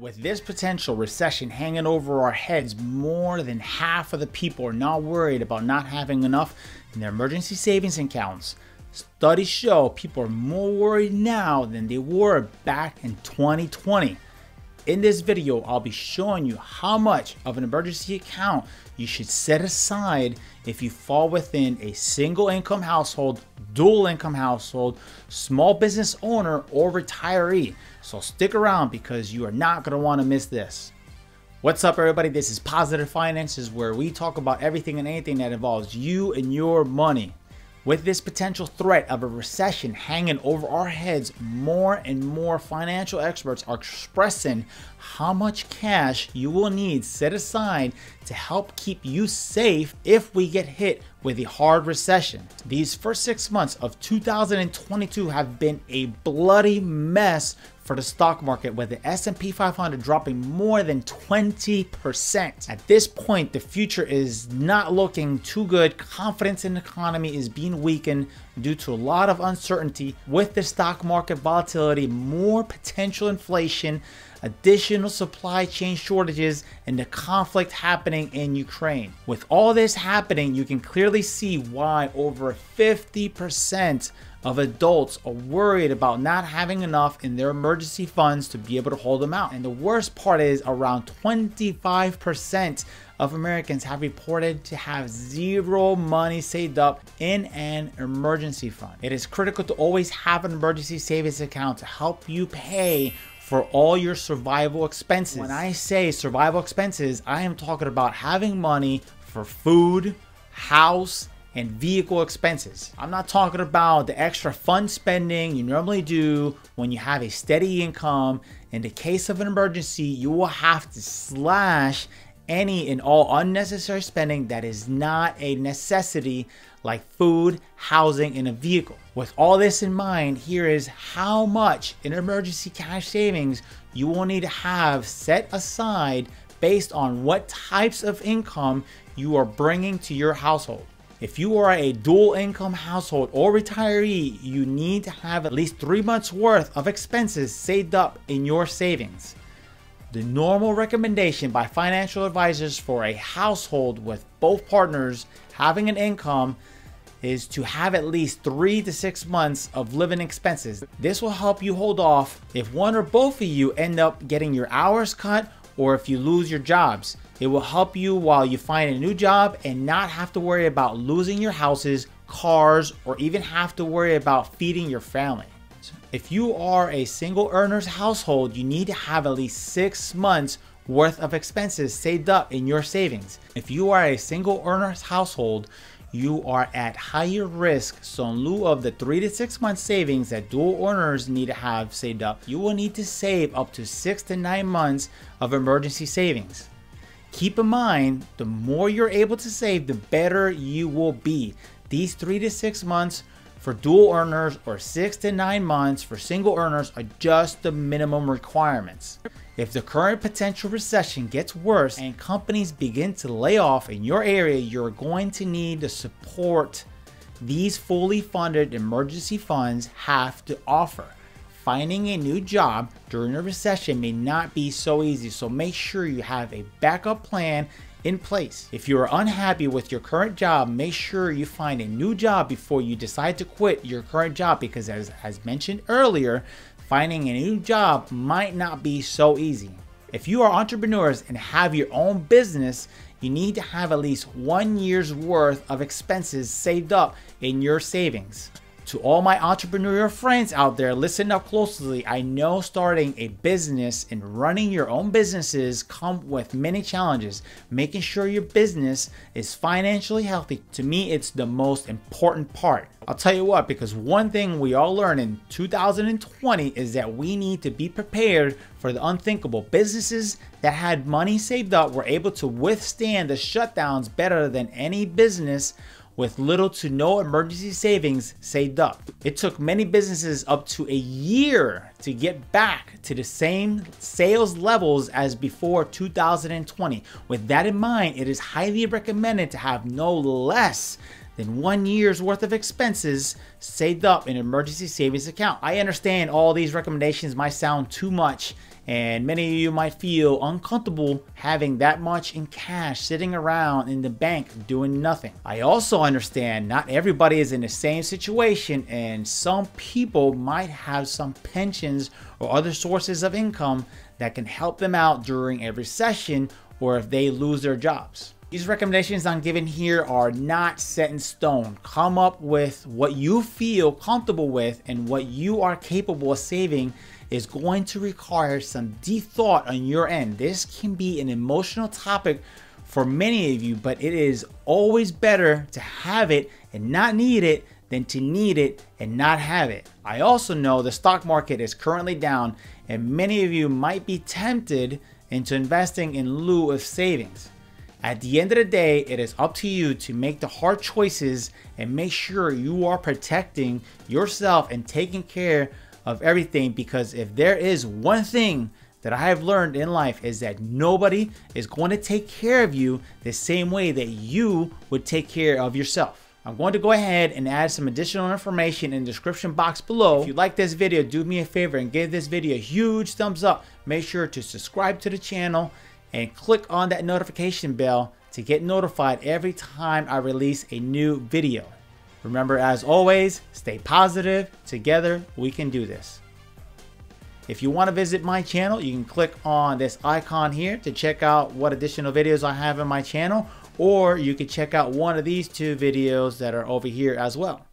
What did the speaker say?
With this potential recession hanging over our heads, more than half of the people are not worried about not having enough in their emergency savings accounts. Studies show people are more worried now than they were back in 2020. In this video, I'll be showing you how much of an emergency account you should set aside if you fall within a single income household, dual income household, small business owner, or retiree. So stick around because you are not going to want to miss this. What's up, everybody? This is Positive Finances, where we talk about everything and anything that involves you and your money. With this potential threat of a recession hanging over our heads, more and more financial experts are expressing how much cash you will need set aside to help keep you safe if we get hit with a hard recession. These first 6 months of 2022 have been a bloody mess for the stock market, with the S&P 500 dropping more than 20%. At this point, the future is not looking too good. Confidence in the economy is being weakened due to a lot of uncertainty with the stock market volatility, more potential inflation, additional supply chain shortages, and the conflict happening in Ukraine. With all this happening, you can clearly see why over 50% of adults are worried about not having enough in their emergency funds to be able to hold them out. And the worst part is around 25% of Americans have reported to have zero money saved up in an emergency fund. It is critical to always have an emergency savings account to help you pay for all your survival expenses. When I say survival expenses, I am talking about having money for food, house, and vehicle expenses. I'm not talking about the extra fun spending you normally do when you have a steady income. In the case of an emergency, you will have to slash any and all unnecessary spending that is not a necessity, like food, housing, and a vehicle. With all this in mind, here is how much in emergency cash savings you will need to have set aside based on what types of income you are bringing to your household. If you are a dual income household or retiree, you need to have at least 3 months worth of expenses saved up in your savings. The normal recommendation by financial advisors for a household with both partners having an income is to have at least 3 to 6 months of living expenses. This will help you hold off if one or both of you end up getting your hours cut, or if you lose your jobs. It will help you while you find a new job and not have to worry about losing your houses, cars, or even have to worry about feeding your family. If you are a single earner's household, you need to have at least 6 months worth of expenses saved up in your savings. If you are a single earner's household, you are at higher risk, so in lieu of the 3 to 6 months savings that dual earners need to have saved up, you will need to save up to 6 to 9 months of emergency savings. Keep in mind, the more you're able to save, the better you will be. These 3 to 6 months for dual earners or 6 to 9 months for single earners are just the minimum requirements. If the current potential recession gets worse and companies begin to lay off in your area, you're going to need the support these fully funded emergency funds have to offer. Finding a new job during a recession may not be so easy, so make sure you have a backup plan in place. If you are unhappy with your current job, make sure you find a new job before you decide to quit your current job, because as mentioned earlier, finding a new job might not be so easy. If you are entrepreneurs and have your own business, you need to have at least 1 year's worth of expenses saved up in your savings. To all my entrepreneurial friends out there, listen up closely. I know starting a business and running your own businesses come with many challenges. Making sure your business is financially healthy, to me, it's the most important part. I'll tell you what, because one thing we all learned in 2020 is that we need to be prepared for the unthinkable. Businesses that had money saved up were able to withstand the shutdowns better than any business with little to no emergency savings saved up. It took many businesses up to a year to get back to the same sales levels as before 2020. With that in mind, it is highly recommended to have no less than 1 year's worth of expenses saved up in an emergency savings account. I understand all these recommendations might sound too much And many of you might feel uncomfortable having that much in cash sitting around in the bank doing nothing. I also understand not everybody is in the same situation, and some people might have some pensions or other sources of income that can help them out during a recession or if they lose their jobs. These recommendations I'm giving here are not set in stone. Come up with what you feel comfortable with, and what you are capable of saving is going to require some deep thought on your end. This can be an emotional topic for many of you, but it is always better to have it and not need it than to need it and not have it. I also know the stock market is currently down, and many of you might be tempted into investing in lieu of savings. At the end of the day, it is up to you to make the hard choices and make sure you are protecting yourself and taking care of everything, because if there is one thing that I have learned in life is that nobody is going to take care of you the same way that you would take care of yourself. I'm going to go ahead and add some additional information in the description box below. If you like this video, do me a favor and give this video a huge thumbs up. Make sure to subscribe to the channel and click on that notification bell to get notified every time I release a new video. Remember, as always, stay positive. Together, we can do this. If you want to visit my channel, you can click on this icon here to check out what additional videos I have in my channel, or you can check out one of these two videos that are over here as well.